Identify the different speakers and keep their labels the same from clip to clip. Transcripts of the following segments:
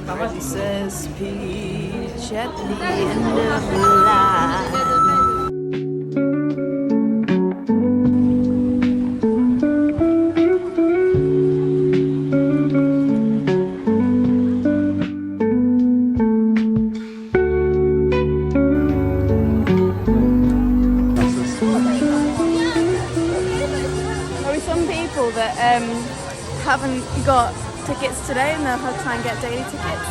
Speaker 1: Princess Peach at the end of the line.
Speaker 2: There are some people that haven't got tickets today and they'll have to try and get daily tickets.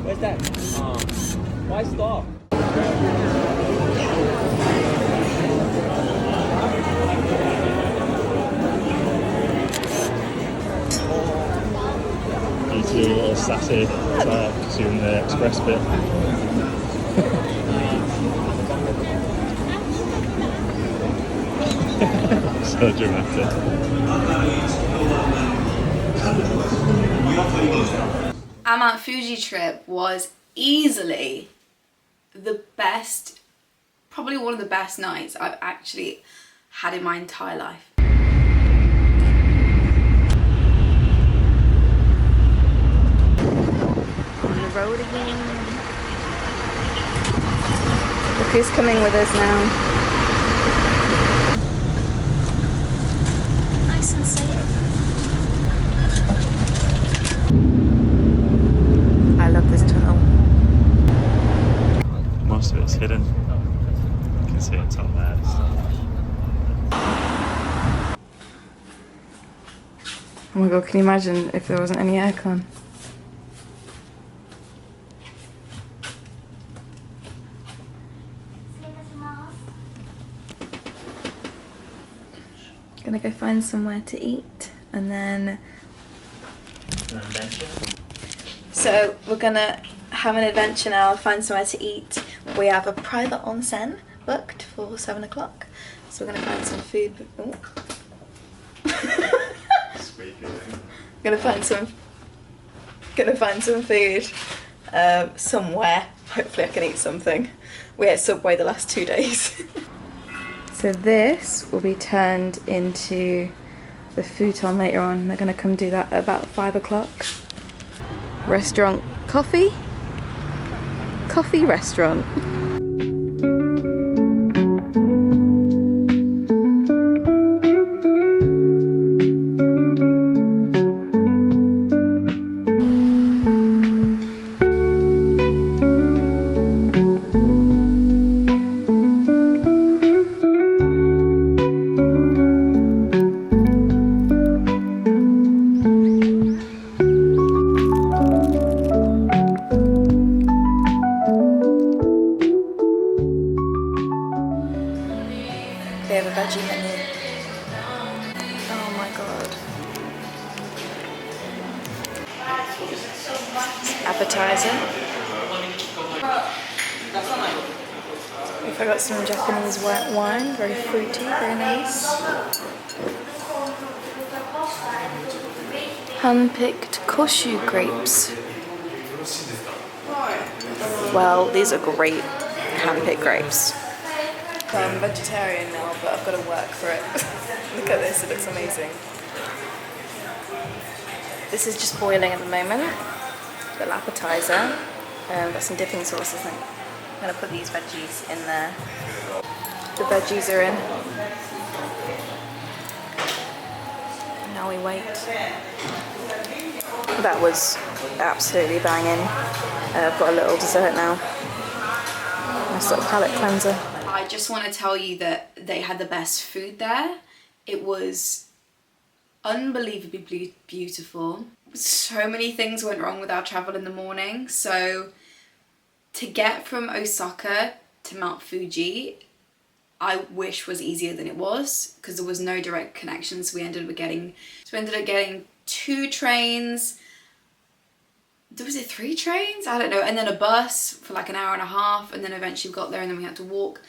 Speaker 3: Where's that? Why stop?
Speaker 4: Need to do a little sassy because you're in the express bit. So dramatic.
Speaker 2: Our Mt.Fuji trip was easily the best, probably one of the best nights I've actually had in my entire life. On the road again. Look who's coming with us now. Nice and safe. I love this tunnel.
Speaker 4: Most of it's hidden. You can see it top there.
Speaker 2: Oh my god, can you imagine if there wasn't any aircon? Gonna go find somewhere to eat and then... So we're gonna have an adventure now, find somewhere to eat. We have a private onsen booked for 7 o'clock. So we're gonna find some food. Oh. Gonna find some food somewhere. Hopefully I can eat something. We ate Subway the last 2 days. So this will be turned into the futon later on. They're gonna come do that at about 5 o'clock. Restaurant coffee restaurant. They have a veggie menu. Oh my god. Appetizer. I got some Japanese white wine, very fruity, very nice. Hand-picked Koshu grapes. Well, these are great hand-picked grapes. I'm vegetarian now, but I've got to work for it. Look at this, it looks amazing. This is just boiling at the moment. Little appetizer. Got some dipping sauces. I'm going to put these veggies in there. The veggies are in. Now we wait. That was absolutely banging. I've got a little dessert now. Nice little palate cleanser. I just want to tell you that they had the best food there. It was unbelievably beautiful. So many things went wrong with our travel in the morning. So to get from Osaka to Mount Fuji, I wish was easier than it was, because there was no direct connections. We ended up getting 2 trains. Was it 3 trains? I don't know. And then a bus for like an hour and a half, and then eventually we got there and then we had to walk.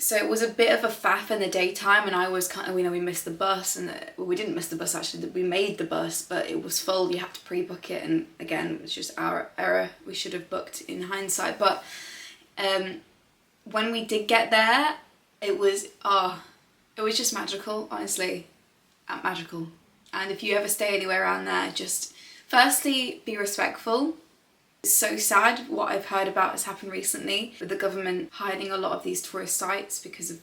Speaker 2: So it was a bit of a faff in the daytime, and I was kind of, we missed the bus, and well, we didn't miss the bus actually, we made the bus, but it was full. You had to pre-book it, and again, it was just our error. We should have booked in hindsight. But when we did get there, it was just magical, honestly, magical. And if you ever stay anywhere around there, just firstly be respectful. It's so sad what I've heard about has happened recently with the government hiding a lot of these tourist sites because of,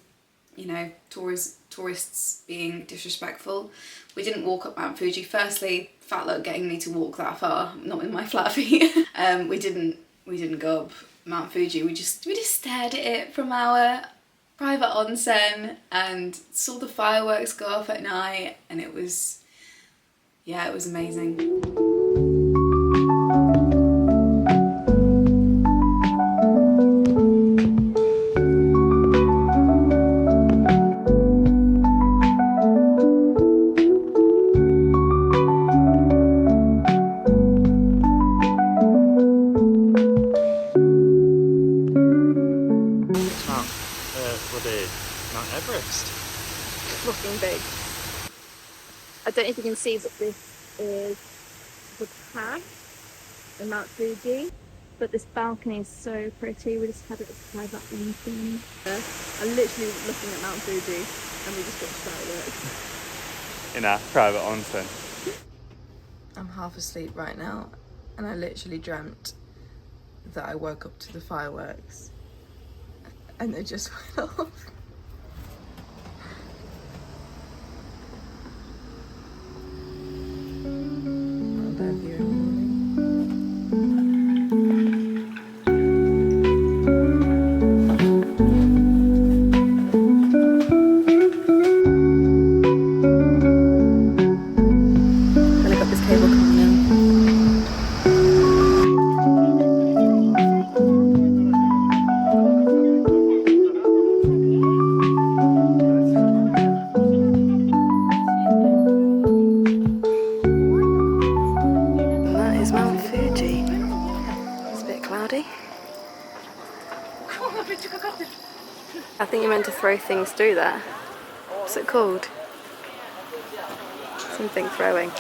Speaker 2: you know, tourists being disrespectful. We didn't walk up Mount Fuji. Firstly, fat luck getting me to walk that far, not with my flat feet. We didn't go up Mount Fuji. We just stared at it from our private onsen and saw the fireworks go off at night, and it was amazing.
Speaker 4: Mount Everest.
Speaker 2: Looking big. I don't know if you can see, but this is the path of Mount Fuji. But this balcony is so pretty. We just had it as private onsen. I'm literally looking at Mount Fuji, and we just got fireworks.
Speaker 4: In our private onsen.
Speaker 2: I'm half asleep right now, and I literally dreamt that I woke up to the fireworks, and they just went off. I think you're meant to throw things through there. What's it called? Something throwing.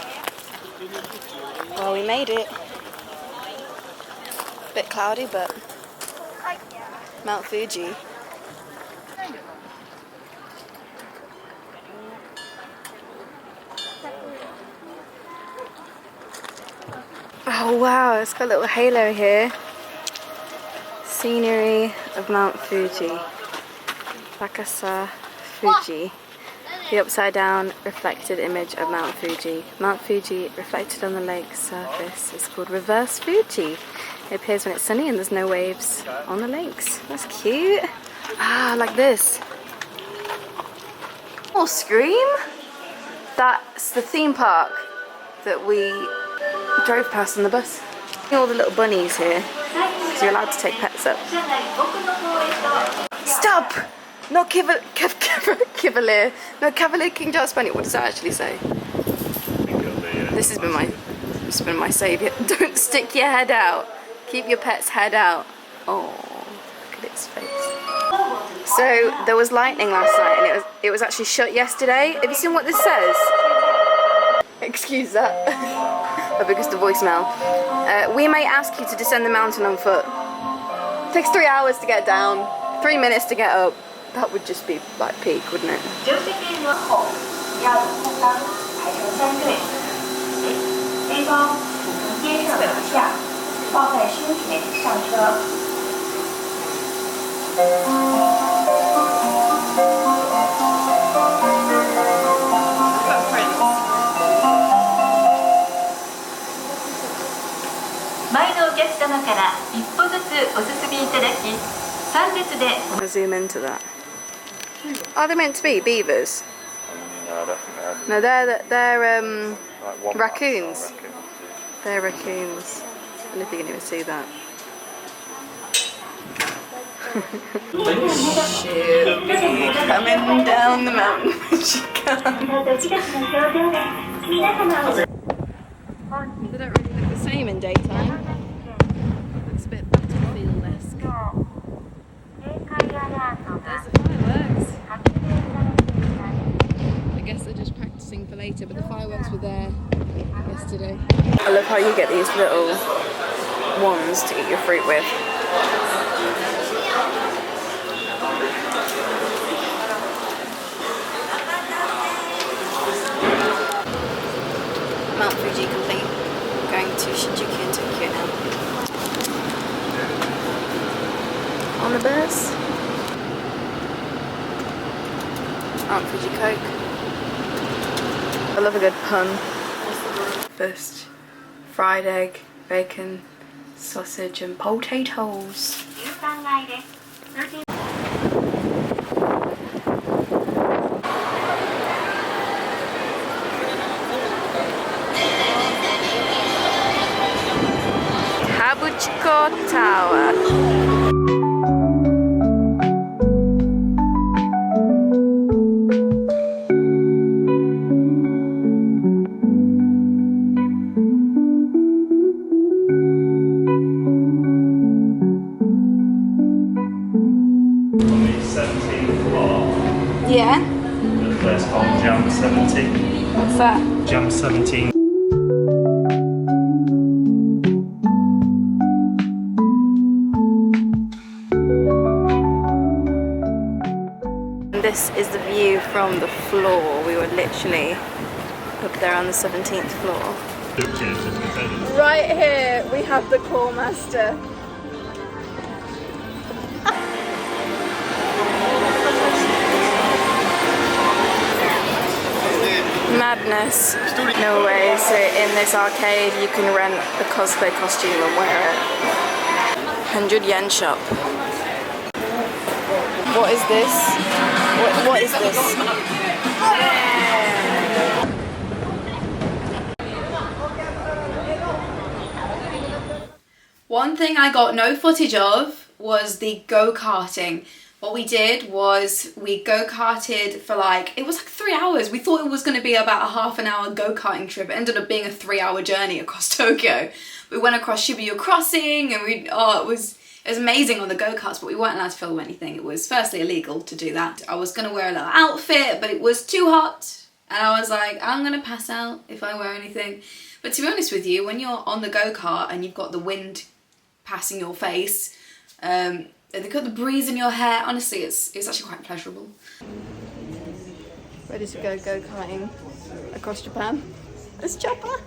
Speaker 2: Well, we made it. Bit cloudy, but Mount Fuji. Oh wow, it's got a little halo here. Scenery of Mount Fuji. Wakasa Fuji. The upside down reflected image of Mount Fuji. Mount Fuji reflected on the lake's surface is called reverse Fuji. It appears when it's sunny and there's no waves on the lakes. That's cute. Ah, like this. Oh, Scream? That's the theme park that we drove past on the bus. All the little bunnies here, because you're allowed to take pets up. Stop! Not Cavalier. No, Cavalier King Charles Spaniel. What does that actually say? This has been my saviour. Don't stick your head out. Keep your pet's head out. Oh, look at its face. So there was lightning last night, and it was actually shut yesterday. Have you seen what this says? Excuse that. Because the voicemail. We may ask you to descend the mountain on foot. It takes 3 hours to get down, 3 minutes to get up. That would just be like peak, wouldn't it? I'll zoom into that. Are they meant to be beavers?
Speaker 4: No, I don't think they're.
Speaker 2: No, they're
Speaker 4: Like wombats
Speaker 2: raccoons.
Speaker 4: or raccoons.
Speaker 2: They're raccoons. I don't know if you can even see that. She'll be coming down the mountain when she comes. They don't really look the same in daytime. Looks a bit Battlefield-esque. There's the fireworks. I guess they're just practicing for later, but the fireworks were there yesterday. I love how you get these little wands to eat your fruit with. Mt.Fuji complete. Going to Shinjuku in Tokyo now. On the bus. Mt.Fuji Coke. I love a good pun. First, fried egg, bacon, sausage and potatoes. Kabuchiko Tower.
Speaker 4: On the 17th floor,
Speaker 2: Yeah?
Speaker 4: the place called Jam 17.
Speaker 2: What's that?
Speaker 4: Jam 17.
Speaker 2: And this is the view from the floor. We were literally up there on the 17th floor. Right here we have the Core Master. Madness. No way. So in this arcade you can rent the cosplay costume and wear it. 100 yen shop. What is this? What is this? One thing I got no footage of was the go-karting. What we did was we go-karted for it was like 3 hours. We thought it was going to be about a half an hour go-karting trip. It ended up being a 3-hour journey across Tokyo. We went across Shibuya Crossing and it was amazing on the go-karts, but we weren't allowed to film anything. It was firstly illegal to do that. I was going to wear a little outfit, but it was too hot. And I was like, I'm going to pass out if I wear anything. But to be honest with you, when you're on the go-kart and you've got the wind passing your face, they've got the breeze in your hair. Honestly, it's actually quite pleasurable. Ready to go-karting across Japan. This chopper.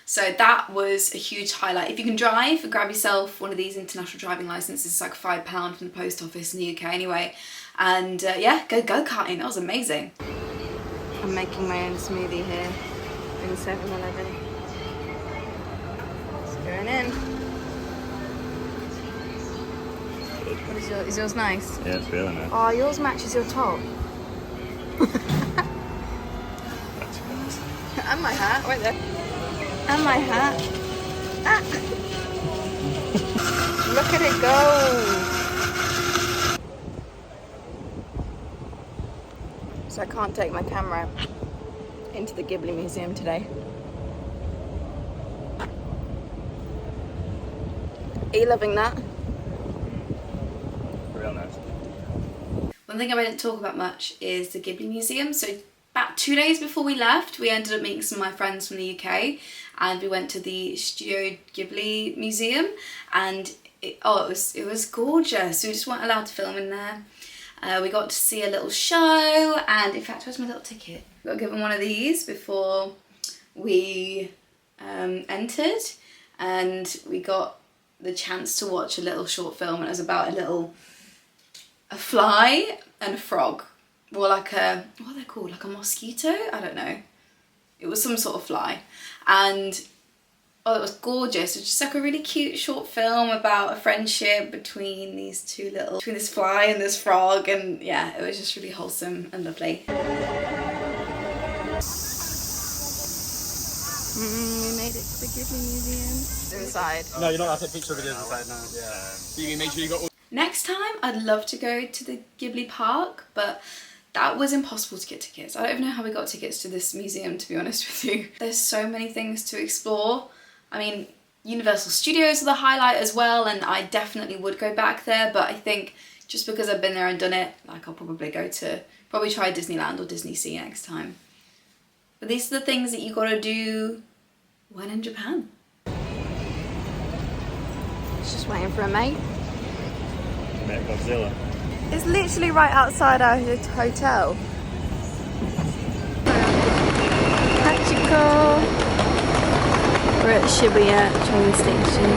Speaker 2: So that was a huge highlight. If you can drive, grab yourself one of these international driving licenses. It's like £5 from the post office in the UK anyway. And yeah, go-karting. That was amazing. I'm making my own smoothie here in 7-Eleven. It's going in. What is yours? Is yours nice?
Speaker 4: Yeah, it's really nice.
Speaker 2: Oh, yours matches your top. And my hat. Right there. And my hat. Ah. Look at it go. So I can't take my camera into the Ghibli museum today. Are you loving that?
Speaker 4: Real nice.
Speaker 2: One thing I didn't talk about much is the Ghibli museum. So about 2 days before we left, we ended up meeting some of my friends from the UK and we went to the Studio Ghibli museum and it was gorgeous. We just weren't allowed to film in there. We got to see a little show and in fact, where's my little ticket? We got given one of these before we entered and we got the chance to watch a little short film and it was about a fly and a frog. Or like a, what are they called? Like a mosquito? I don't know. It was some sort of fly. And Oh, it was gorgeous. It was just like a really cute short film about a friendship between these two between this fly and this frog, and yeah, it was just really wholesome and lovely.
Speaker 1: We made it to the Ghibli Museum. Inside.
Speaker 3: No, you're not allowed to take picture of videos inside now. Yeah. You make sure you got all...
Speaker 2: Next time, I'd love to go to the Ghibli park, but that was impossible to get tickets. I don't even know how we got tickets to this museum, to be honest with you. There's so many things to explore. I mean, Universal Studios are the highlight as well, and I definitely would go back there, but I think just because I've been there and done it, like I'll probably try Disneyland or Disney Sea next time. But these are the things that you gotta do when in Japan.
Speaker 1: It's just waiting for a mate.
Speaker 4: Met Godzilla.
Speaker 1: It's literally right outside our hotel. Hachiko. We're at Shibuya train station.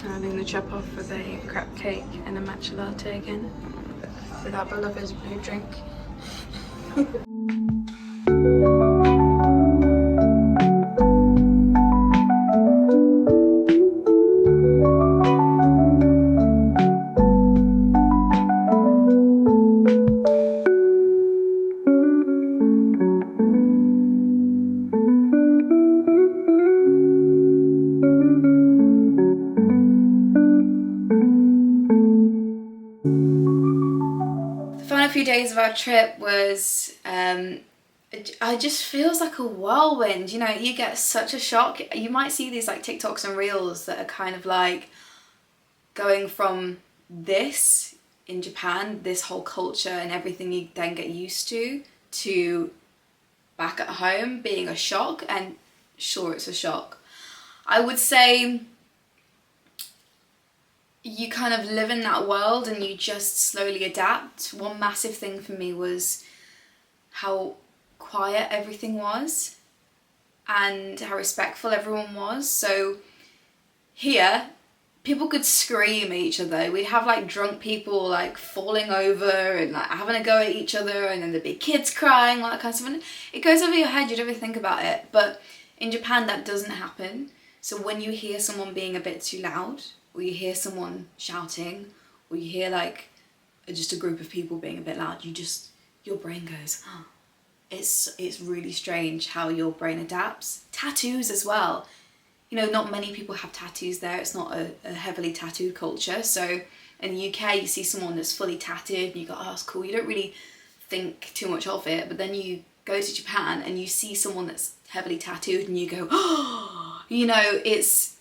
Speaker 1: Having the chop off with a crab cake and a matcha latte again. With our beloved blue drink.
Speaker 2: Few days of our trip was it just feels like a whirlwind. You know, you get such a shock. You might see these like TikToks and reels that are kind of like going from this in Japan, this whole culture and everything you then get used to back at home being a shock. And sure, it's a shock. I would say you kind of live in that world and you just slowly adapt. One massive thing for me was how quiet everything was and how respectful everyone was. So here, people could scream at each other. We'd have like drunk people like falling over and like having a go at each other, and then there'd be kids crying, all that kind of stuff. And it goes over your head, you don't really think about it. But in Japan, that doesn't happen. So when you hear someone being a bit too loud, or you hear someone shouting, or you hear like just a group of people being a bit loud, your brain goes, oh. It's really strange how your brain adapts. Tattoos as well. You know, not many people have tattoos there. It's not a heavily tattooed culture. So in the UK, you see someone that's fully tattooed and you go, oh, that's cool. You don't really think too much of it. But then you go to Japan and you see someone that's heavily tattooed and you go, oh, you know, it's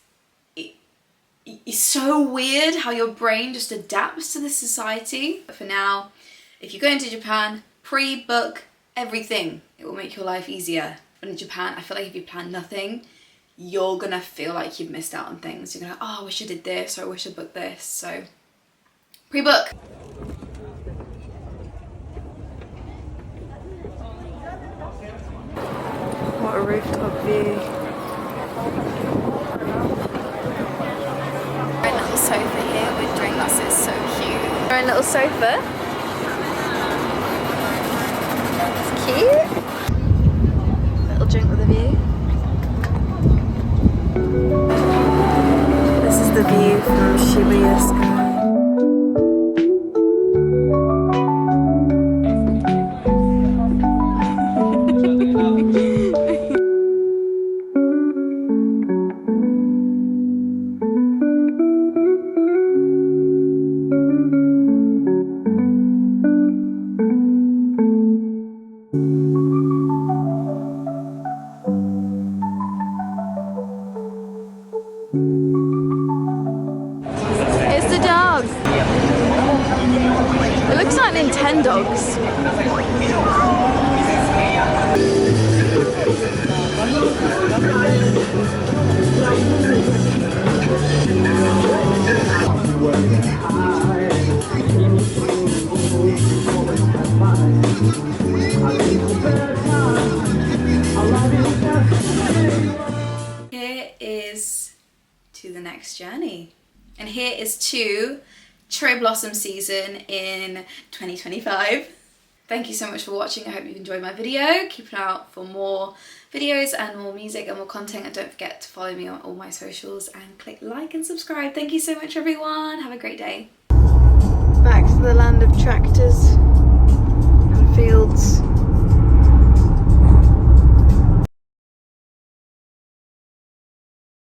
Speaker 2: so weird how your brain just adapts to this society. But for now, if you're going to Japan, pre-book everything. It will make your life easier. But in Japan, I feel like if you plan nothing, you're gonna feel like you've missed out on things. You're gonna, oh, I wish I did this, or I wish I booked this. So, pre-book.
Speaker 1: What a rooftop view. Our little sofa here with drinks is so cute. Our little sofa. It's cute. Little drink with a view. This is the view from Shibuya Sky. It's the dog. It looks like Nintendogs.
Speaker 2: Here is to the next journey. And here is to cherry blossom season in 2025. Thank you so much for watching. I hope you've enjoyed my video. Keep an eye out for more videos and more music and more content, and don't forget to follow me on all my socials and click like and subscribe. Thank you so much everyone. Have a great day.
Speaker 1: Back to the land of tractors.